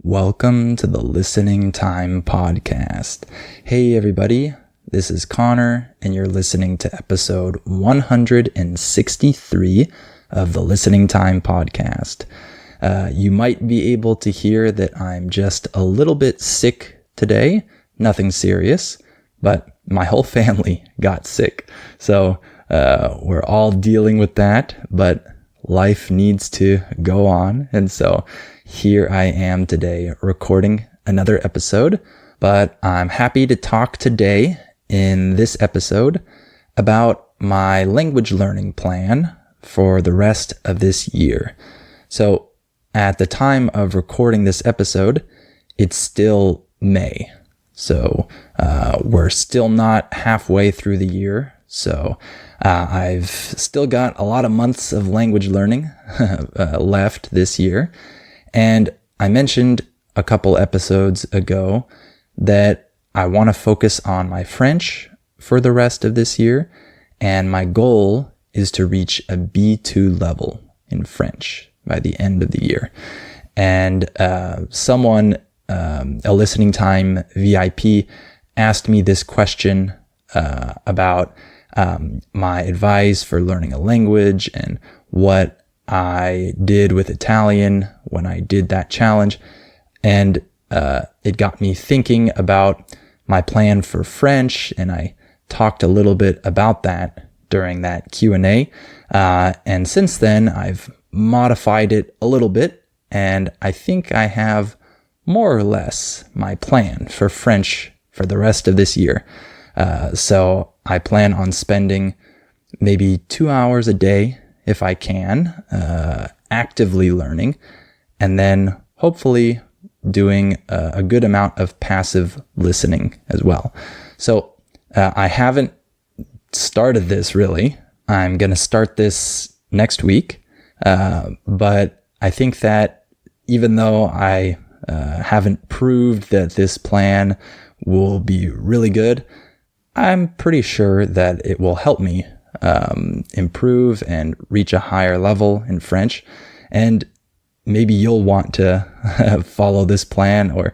Welcome to the Listening Time Podcast. Hey everybody, this is Connor and you're listening to episode 163 of the Listening Time Podcast. You might be able to hear that I'm just a little bit sick today, nothing serious, but my whole family got sick. So we're all dealing with that, but life needs to go on. And so here I am today recording another episode, but I'm happy to talk today in this episode about my language learning plan for the rest of this year. So at the time of recording this episode, it's still May. So we're still not halfway through the year. So I've still got a lot of months of language learning left this year. And I mentioned a couple episodes ago that I want to focus on my French for the rest of this year. And my goal is to reach a B2 level in French by the end of the year. And someone, a listening time VIP, asked me this question about my advice for learning a language and what I did with Italian when I did that challenge. And it got me thinking about my plan for French, and I talked a little bit about that during that Q&A. And since then, I've modified it a little bit, and I think I have more or less my plan for French for the rest of this year. So I plan on spending maybe 2 hours a day, if I can, actively learning, and then hopefully doing a good amount of passive listening as well. So I haven't started this really. I'm going to start this next week. But I think that even though I haven't proved that this plan will be really good, I'm pretty sure that it will help me improve and reach a higher level in French. And maybe you'll want to follow this plan, or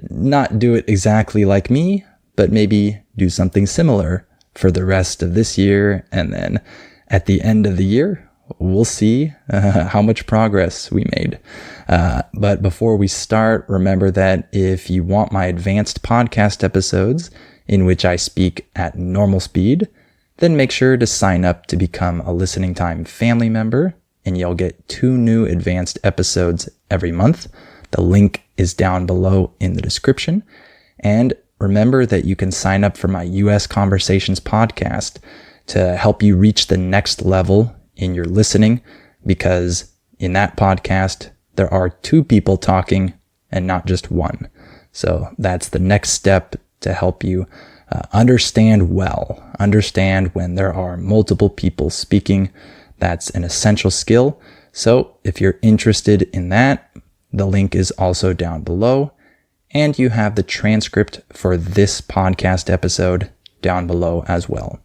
not do it exactly like me, but maybe do something similar for the rest of this year. And then at the end of the year, we'll see how much progress we made. But before we start, remember that if you want my advanced podcast episodes in which I speak at normal speed, then make sure to sign up to become a Listening Time family member, and you'll get 2 new advanced episodes every month. The link is down below in the description. And remember that you can sign up for my US Conversations podcast to help you reach the next level in your listening, because in that podcast, there are 2 people talking and not just one. So that's the next step to help you understand when there are multiple people speaking. That's an essential skill. So if you're interested in that, the link is also down below, and you have the transcript for this podcast episode down below as well.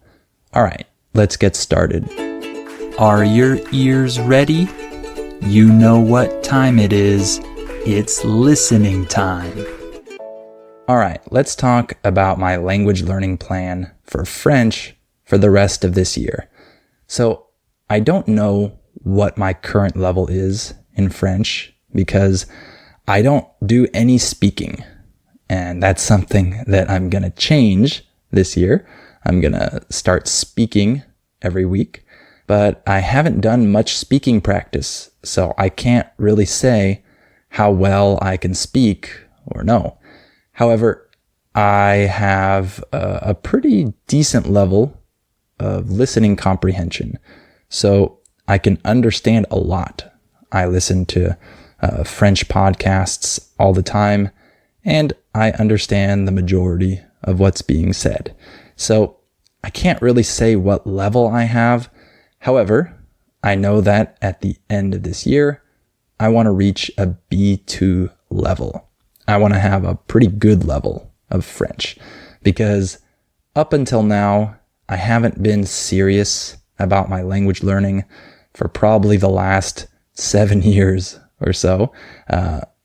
All right, let's get started. Are your ears ready? You know what time it is. It's listening time. All right, let's talk about my language learning plan for French for the rest of this year. So I don't know what my current level is in French because I don't do any speaking. And that's something that I'm going to change this year. I'm going to start speaking every week, but I haven't done much speaking practice, so I can't really say how well I can speak or no. However, I have a pretty decent level of listening comprehension, so I can understand a lot. I listen to French podcasts all the time, and I understand the majority of what's being said. So I can't really say what level I have. However, I know that at the end of this year, I want to reach a B2 level. I want to have a pretty good level of French, because up until now, I haven't been serious about my language learning for probably the last 7 years or so.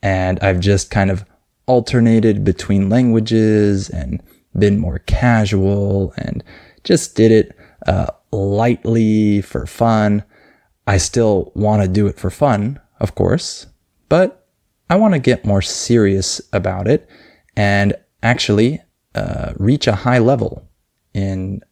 and I've just kind of alternated between languages and been more casual and just did it lightly for fun. I still want to do it for fun, of course, but I want to get more serious about it and actually reach a high level in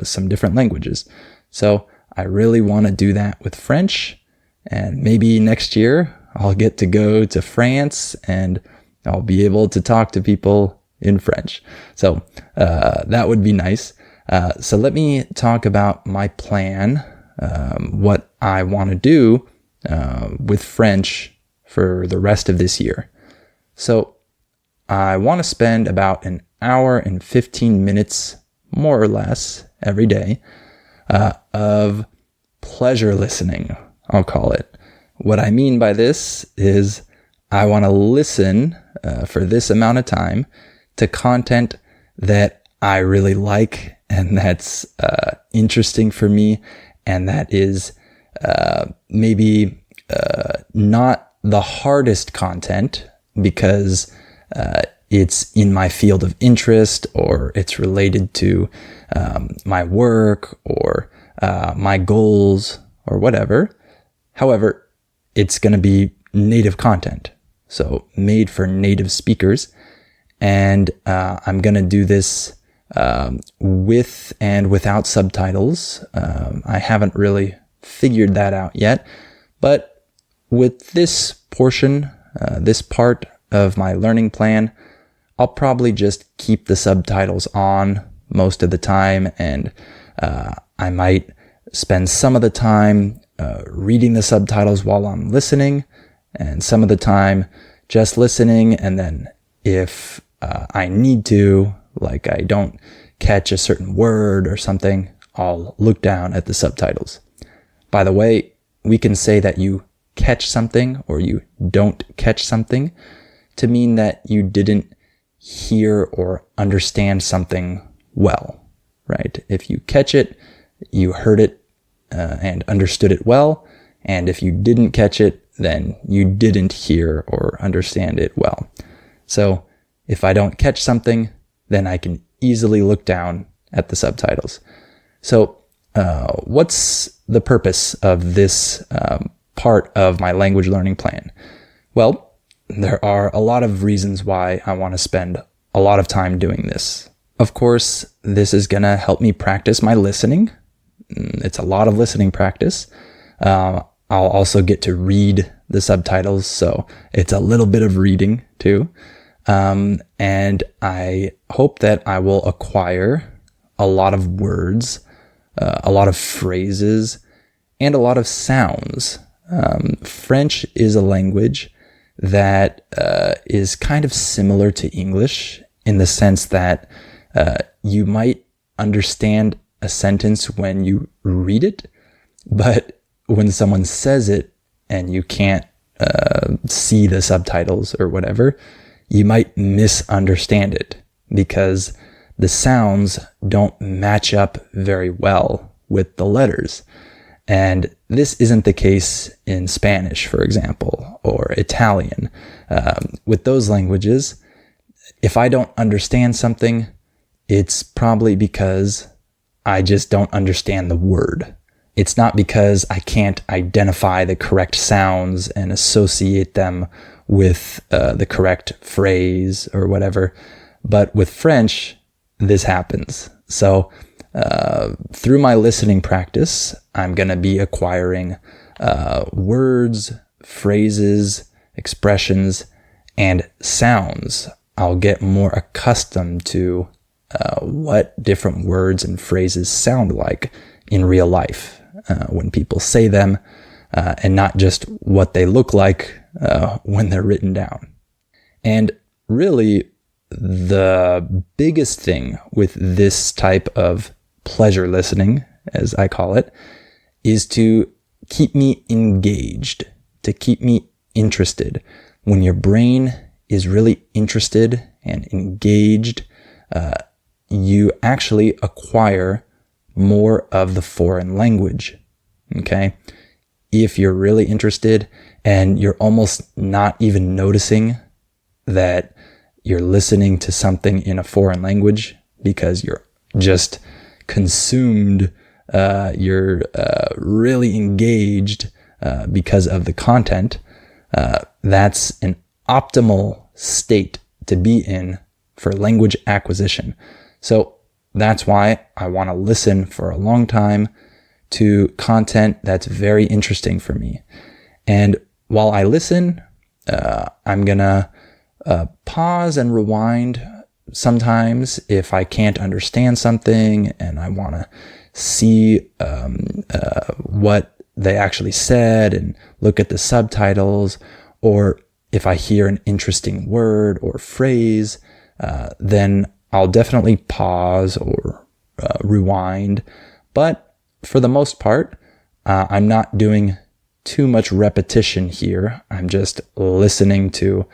some different languages. So I really want to do that with French, and maybe next year I'll get to go to France and I'll be able to talk to people in French. So that would be nice. So let me talk about my plan, what I want to do with French for the rest of this year. So I want to spend about an hour and 15 minutes, more or less, every day of pleasure listening, I'll call it. What I mean by this is I want to listen for this amount of time to content that I really like and that's interesting for me, and that is maybe not the hardest content because it's in my field of interest or it's related to my work or my goals or whatever. However, it's going to be native content, so made for native speakers. And I'm going to do this with and without subtitles. I haven't really figured that out yet, but with this portion, this part of my learning plan, I'll probably just keep the subtitles on most of the time, and I might spend some of the time reading the subtitles while I'm listening, and some of the time just listening, and then if I need to, like I don't catch a certain word or something, I'll look down at the subtitles. By the way, we can say that you catch something or you don't catch something to mean that you didn't hear or understand something well, right? If you catch it, you heard it and understood it well. And if you didn't catch it, then you didn't hear or understand it well. So if I don't catch something, then I can easily look down at the subtitles. So what's the purpose of this part of my language learning plan? Well, there are a lot of reasons why I want to spend a lot of time doing this. Of course, this is going to help me practice my listening. It's a lot of listening practice. I'll also get to read the subtitles, so it's a little bit of reading too. And I hope that I will acquire a lot of words, a lot of phrases, and a lot of sounds. French is a language that is kind of similar to English in the sense that you might understand a sentence when you read it, but when someone says it and you can't see the subtitles or whatever, you might misunderstand it because the sounds don't match up very well with the letters. And this isn't the case in Spanish, for example, or Italian. With those languages, if I don't understand something, it's probably because I just don't understand the word. It's not because I can't identify the correct sounds and associate them with the correct phrase or whatever. But with French, this happens. So through my listening practice, I'm going to be acquiring words, phrases, expressions, and sounds. I'll get more accustomed to what different words and phrases sound like in real life when people say them, and not just what they look like when they're written down. And really, the biggest thing with this type of pleasure listening, as I call it, is to keep me engaged, to keep me interested. When your brain is really interested and engaged, you actually acquire more of the foreign language. Okay? If you're really interested and you're almost not even noticing that you're listening to something in a foreign language because you're just consumed. You're really engaged because of the content. That's an optimal state to be in for language acquisition. So that's why I want to listen for a long time to content that's very interesting for me. And while I listen, I'm going to pause and rewind sometimes if I can't understand something and I want to see what they actually said and look at the subtitles, or if I hear an interesting word or phrase, then I'll definitely pause or rewind. But for the most part, I'm not doing too much repetition here. I'm just listening to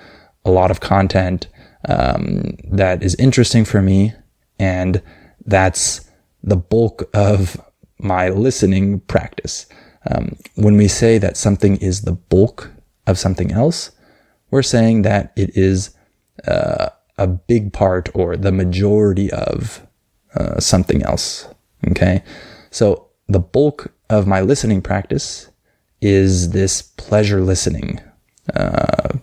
a lot of content that is interesting for me, and that's the bulk of my listening practice. When we say that something is the bulk of something else, we're saying that it is a big part or the majority of something else. Okay, so the bulk of my listening practice is this pleasure listening,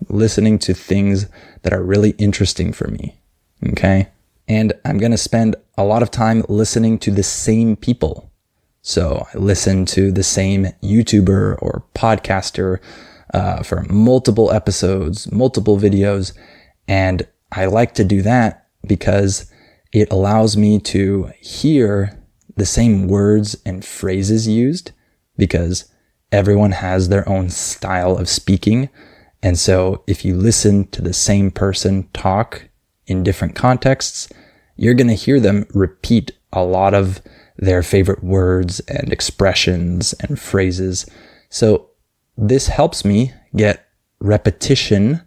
listening to things that are really interesting for me. Okay, and I'm going to spend a lot of time listening to the same people. So I listen to the same YouTuber or podcaster for multiple episodes, multiple videos, and I like to do that because it allows me to hear the same words and phrases used, because everyone has their own style of speaking. And so if you listen to the same person talk in different contexts, you're going to hear them repeat a lot of their favorite words and expressions and phrases. So this helps me get repetition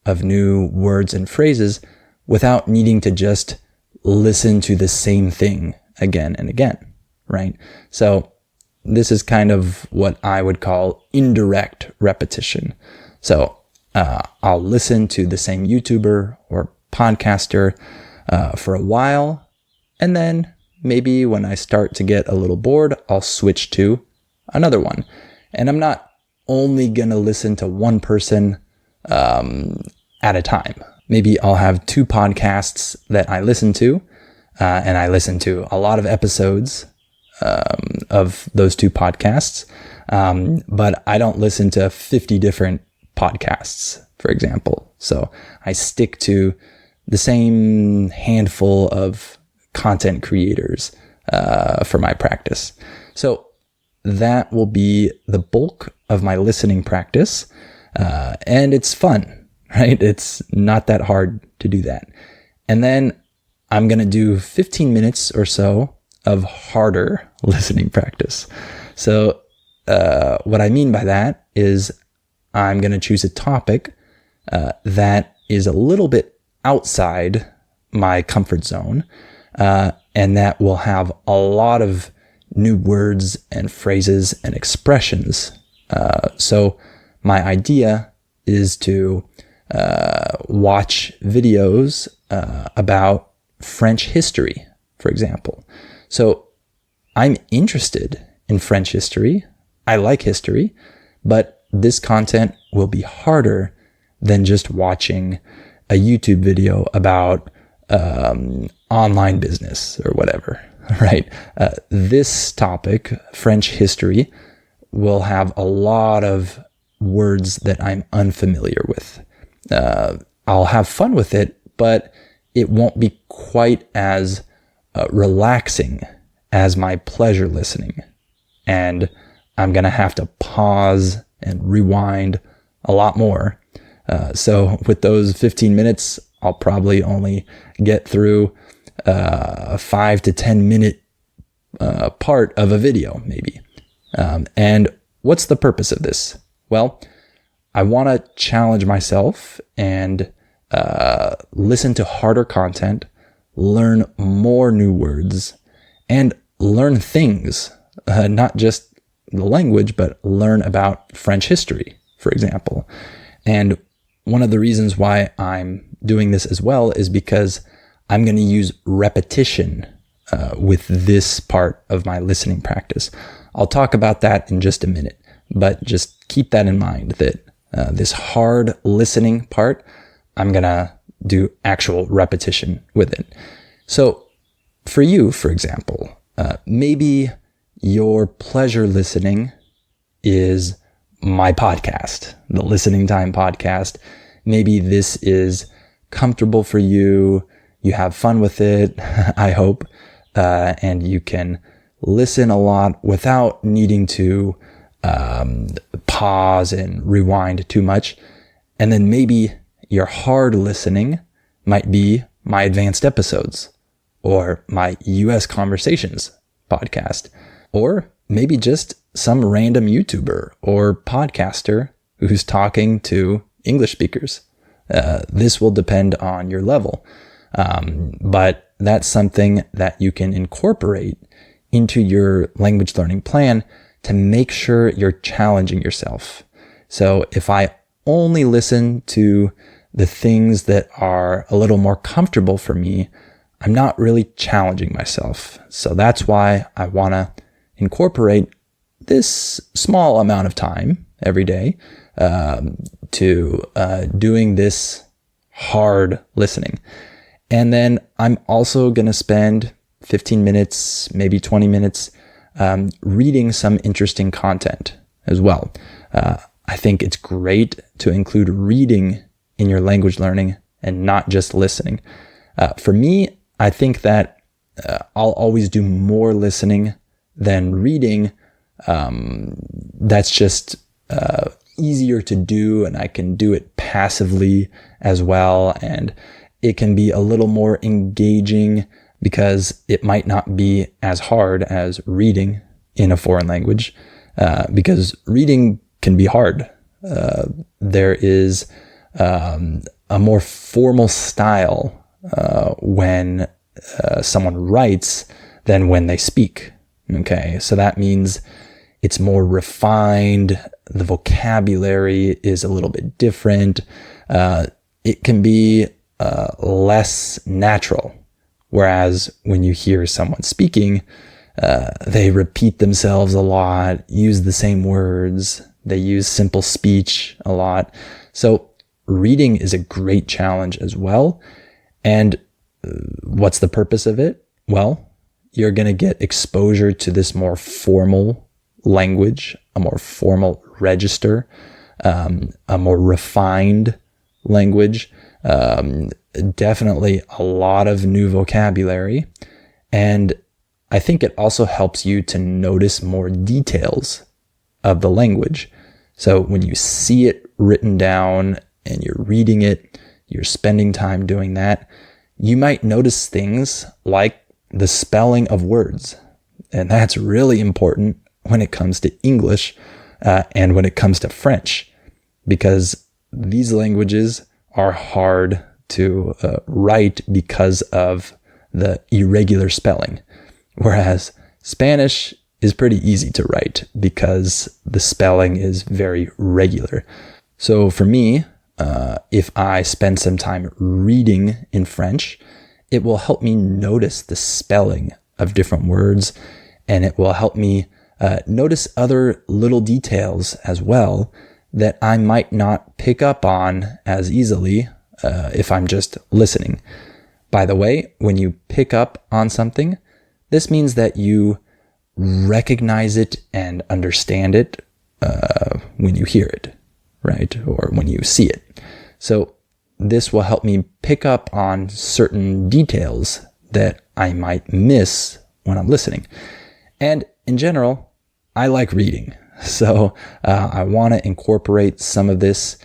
of new words and phrases without needing to just listen to the same thing again and again, right? So this is kind of what I would call indirect repetition. So I'll listen to the same YouTuber or podcaster for a while, and then maybe when I start to get a little bored, I'll switch to another one. And I'm not only going to listen to one person at a time. Maybe I'll have two podcasts that I listen to, and I listen to a lot of episodes of those two podcasts, but I don't listen to 50 different podcasts, for example. So I stick to the same handful of content creators for my practice. So that will be the bulk of my listening practice, and it's fun, right? It's not that hard to do that. And then I'm going to do 15 minutes or so of harder listening practice. So what I mean by that is I'm going to choose a topic that is a little bit outside my comfort zone, and that will have a lot of new words and phrases and expressions. So my idea is to watch videos about French history, for example. So I'm interested in French history. I like history, but this content will be harder than just watching a YouTube video about online business or whatever, right? This topic, French history, will have a lot of words that I'm unfamiliar with. I'll have fun with it, but it won't be quite as relaxing as my pleasure listening. And I'm going to have to pause and rewind a lot more. So with those 15 minutes, I'll probably only get through a 5 to 10 minute part of a video, maybe. And what's the purpose of this? Well, I want to challenge myself and listen to harder content, learn more new words, and learn things, not just the language, but learn about French history, for example. And one of the reasons why I'm doing this as well is because I'm going to use repetition with this part of my listening practice. I'll talk about that in just a minute, but just keep that in mind that this hard listening part, I'm going to do actual repetition with it. So for you, for example, maybe your pleasure listening is my podcast, the Listening Time podcast. Maybe this is comfortable for you. You have fun with it, I hope, and you can listen a lot without needing to pause and rewind too much. And then maybe your hard listening might be my advanced episodes or my US Conversations podcast, or maybe just some random YouTuber or podcaster who's talking to English speakers. This will depend on your level. But that's something that you can incorporate into your language learning plan to make sure you're challenging yourself. So if I only listen to the things that are a little more comfortable for me, I'm not really challenging myself. So that's why I want to incorporate this small amount of time every day to doing this hard listening. And then I'm also going to spend 15 minutes, maybe 20 minutes reading some interesting content as well. I think it's great to include reading in your language learning and not just listening. For me, I think that I'll always do more listening than reading. That's just easier to do, and I can do it passively as well. And it can be a little more engaging because it might not be as hard as reading in a foreign language, because reading can be hard. There is a more formal style when someone writes than when they speak. Okay, so that means it's more refined. The vocabulary is a little bit different. It can be less natural. Whereas when you hear someone speaking, they repeat themselves a lot, use the same words, they use simple speech a lot. So reading is a great challenge as well. And what's the purpose of it? Well, you're going to get exposure to this more formal language, a more formal register, a more refined language, definitely a lot of new vocabulary. And I think it also helps you to notice more details of the language. So when you see it written down and you're reading it, you're spending time doing that, you might notice things like the spelling of words. And that's really important when it comes to English and when it comes to French, because these languages are hard to write because of the irregular spelling. Whereas Spanish is pretty easy to write because the spelling is very regular. So for me, if I spend some time reading in French, it will help me notice the spelling of different words, and it will help me notice other little details as well that I might not pick up on as easily if I'm just listening. By the way, when you pick up on something, this means that you recognize it and understand it when you hear it, right? Or when you see it. So this will help me pick up on certain details that I might miss when I'm listening. And in general, I like reading. So I want to incorporate some of this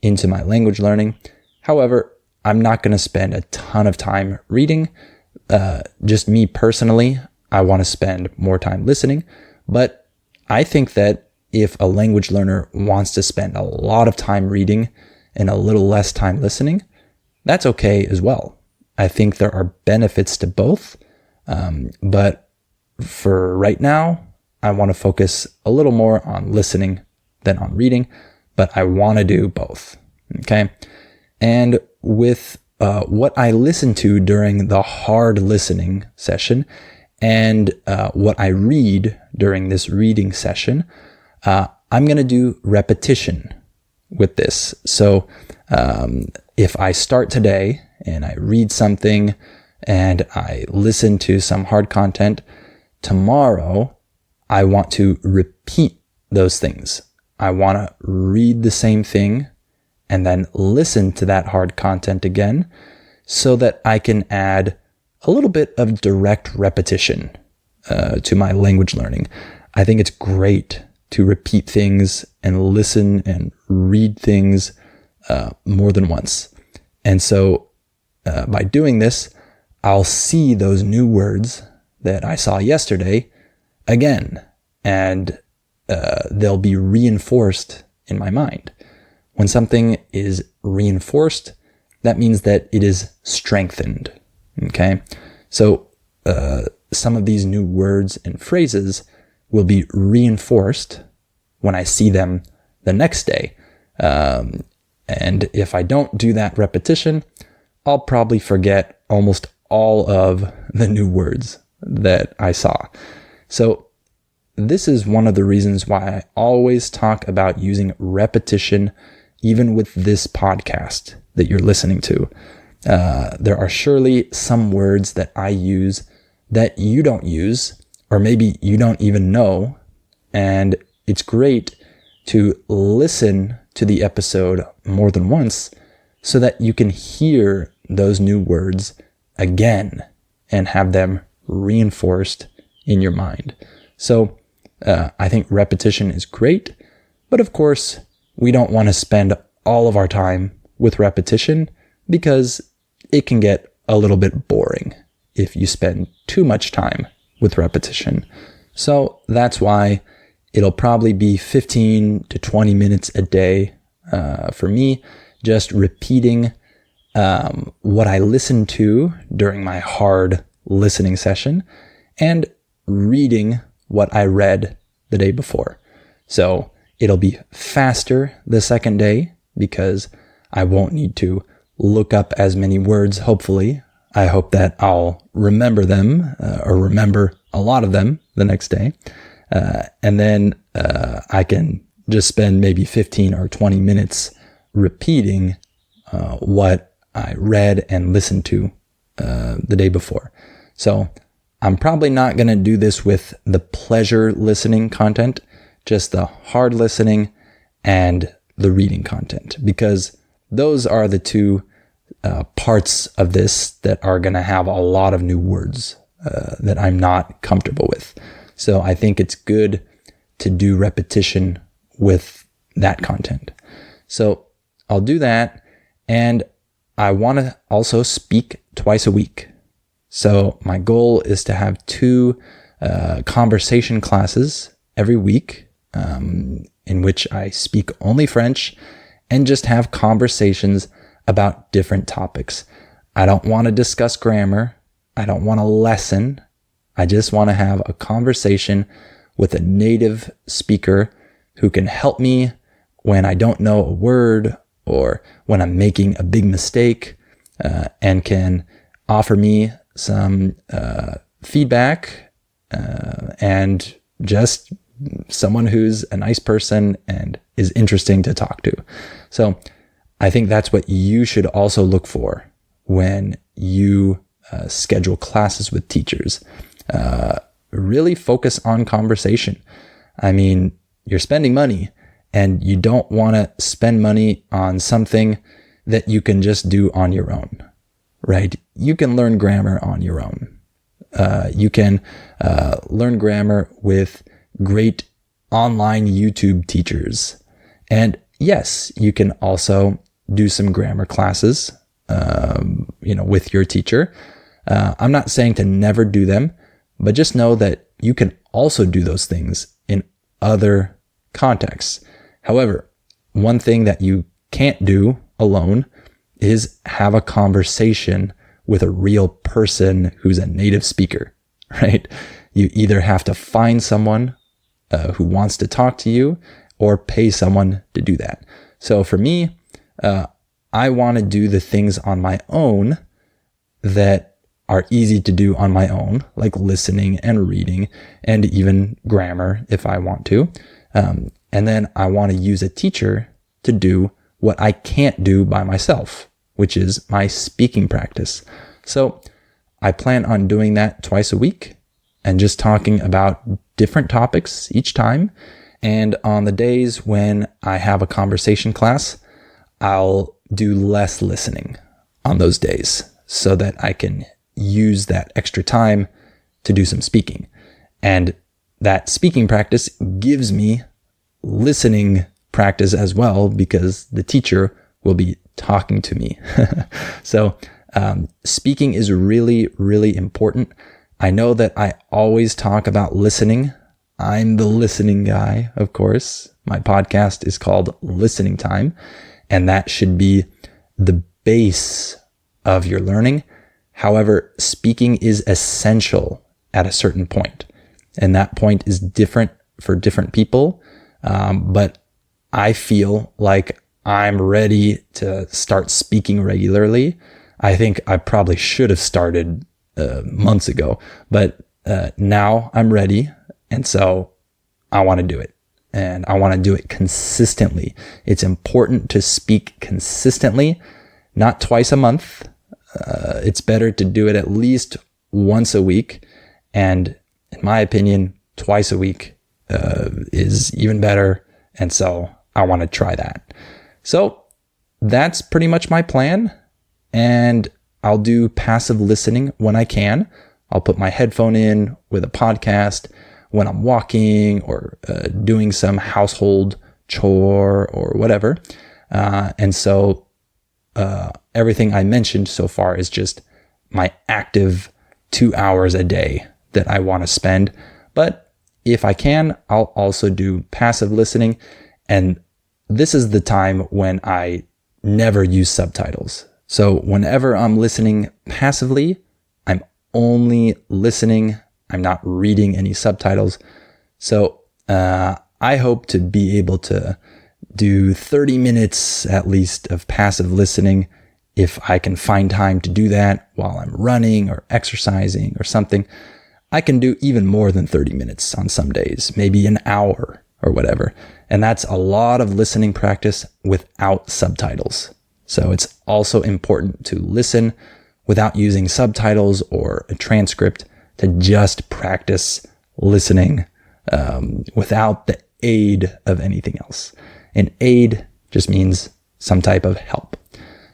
into my language learning. However, I'm not going to spend a ton of time reading. Just me personally, I want to spend more time listening. But I think that if a language learner wants to spend a lot of time reading and a little less time listening, that's okay as well. I think there are benefits to both. But for right now, I want to focus a little more on listening than on reading. but I want to do both. Okay. And with what I listen to during the hard listening session and what I read during this reading session, I'm going to do repetition with this. So if I start today and I read something and I listen to some hard content, tomorrow I want to repeat those things. I want to read the same thing and then listen to that hard content again so that I can add a little bit of direct repetition to my language learning. I think it's great to repeat things and listen and read things more than once. And so by doing this, I'll see those new words that I saw yesterday again, and they'll be reinforced in my mind. When something is reinforced, that means that it is strengthened. Okay? So some of these new words and phrases will be reinforced when I see them the next day. And if I don't do that repetition, I'll probably forget almost all of the new words that I saw. So this is one of the reasons why I always talk about using repetition, even with this podcast that you're listening to. There are surely some words that I use that you don't use, or maybe you don't even know. And it's great to listen to the episode more than once so that you can hear those new words again and have them reinforced in your mind. So I think repetition is great, but of course, we don't want to spend all of our time with repetition because it can get a little bit boring if you spend too much time with repetition. So that's why it'll probably be 15 to 20 minutes a day for me, just repeating what I listened to during my hard listening session and reading what I read the day before. So it'll be faster the second day because I won't need to look up as many words, hopefully. I hope that I'll remember them or remember a lot of them the next day. And then I can just spend maybe 15 or 20 minutes repeating what I read and listened to the day before. So I'm probably not going to do this with the pleasure listening content, just the hard listening and the reading content, because those are the two parts of this that are going to have a lot of new words that I'm not comfortable with. So I think it's good to do repetition with that content. So I'll do that. And I want to also speak twice a week. So my goal is to have 2 conversation classes every week in which I speak only French and just have conversations about different topics. I don't want to discuss grammar. I don't want a lesson. I just want to have a conversation with a native speaker who can help me when I don't know a word or when I'm making a big mistake, and can offer me some feedback, and just someone who's a nice person and is interesting to talk to. So I think that's what you should also look for when you schedule classes with teachers. Really focus on conversation. I mean, you're spending money and you don't want to spend money on something that you can just do on your own, right? You can learn grammar on your own. You can learn grammar with great online YouTube teachers. And yes, you can also do some grammar classes, with your teacher. I'm not saying to never do them, but just know that you can also do those things in other contexts. However, one thing that you can't do alone is have a conversation with a real person who's a native speaker, right? You either have to find someone who wants to talk to you, or pay someone to do that. So for me, I want to do the things on my own that are easy to do on my own, like listening and reading and even grammar if I want to. And then I want to use a teacher to do what I can't do by myself, which is my speaking practice. So I plan on doing that twice a week and just talking about different topics each time. And on the days when I have a conversation class, I'll do less listening on those days so that I can use that extra time to do some speaking. And that speaking practice gives me listening practice as well, because the teacher will be talking to me. So speaking is really, really important. I know that I always talk about listening. I'm the listening guy, of course. My podcast is called Listening Time, and that should be the base of your learning. However, speaking is essential at a certain point, and that point is different for different people. But I feel like I'm ready to start speaking regularly. I think I probably should have started months ago, but now I'm ready. And so I want to do it, and I want to do it consistently. It's important to speak consistently, not twice a month. It's better to do it at least once a week. And in my opinion, twice a week is even better. And so I want to try that. So that's pretty much my plan. And I'll do passive listening when I can. I'll put my headphone in with a podcast when I'm walking or doing some household chore or whatever. And so everything I mentioned so far is just my active 2 hours a day that I want to spend. But if I can, I'll also do passive listening. And this is the time when I never use subtitles. So whenever I'm listening passively, I'm only listening. I'm not reading any subtitles. So I hope to be able to do 30 minutes at least of passive listening if I can find time to do that while I'm running or exercising or something. I can do even more than 30 minutes on some days, maybe an hour or whatever. And that's a lot of listening practice without subtitles. So it's also important to listen without using subtitles or a transcript, to just practice listening without the aid of anything else. And aid just means some type of help.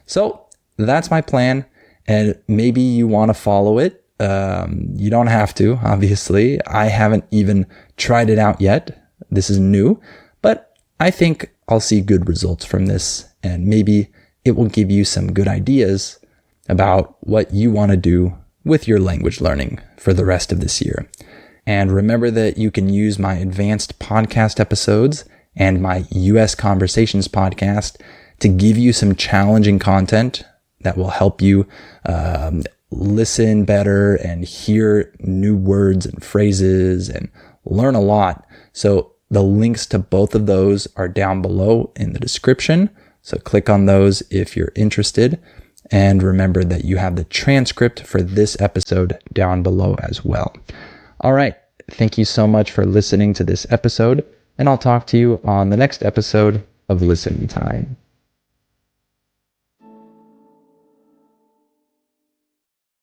So that's my plan. And maybe you want to follow it. You don't have to, obviously. I haven't even tried it out yet. This is new, but I think I'll see good results from this, and maybe it will give you some good ideas about what you want to do with your language learning for the rest of this year. And remember that you can use my advanced podcast episodes and my US Conversations podcast to give you some challenging content that will help you listen better and hear new words and phrases and learn a lot. So the links to both of those are down below in the description. So click on those if you're interested. And remember that you have the transcript for this episode down below as well. All right. Thank you so much for listening to this episode, and I'll talk to you on the next episode of Listening Time.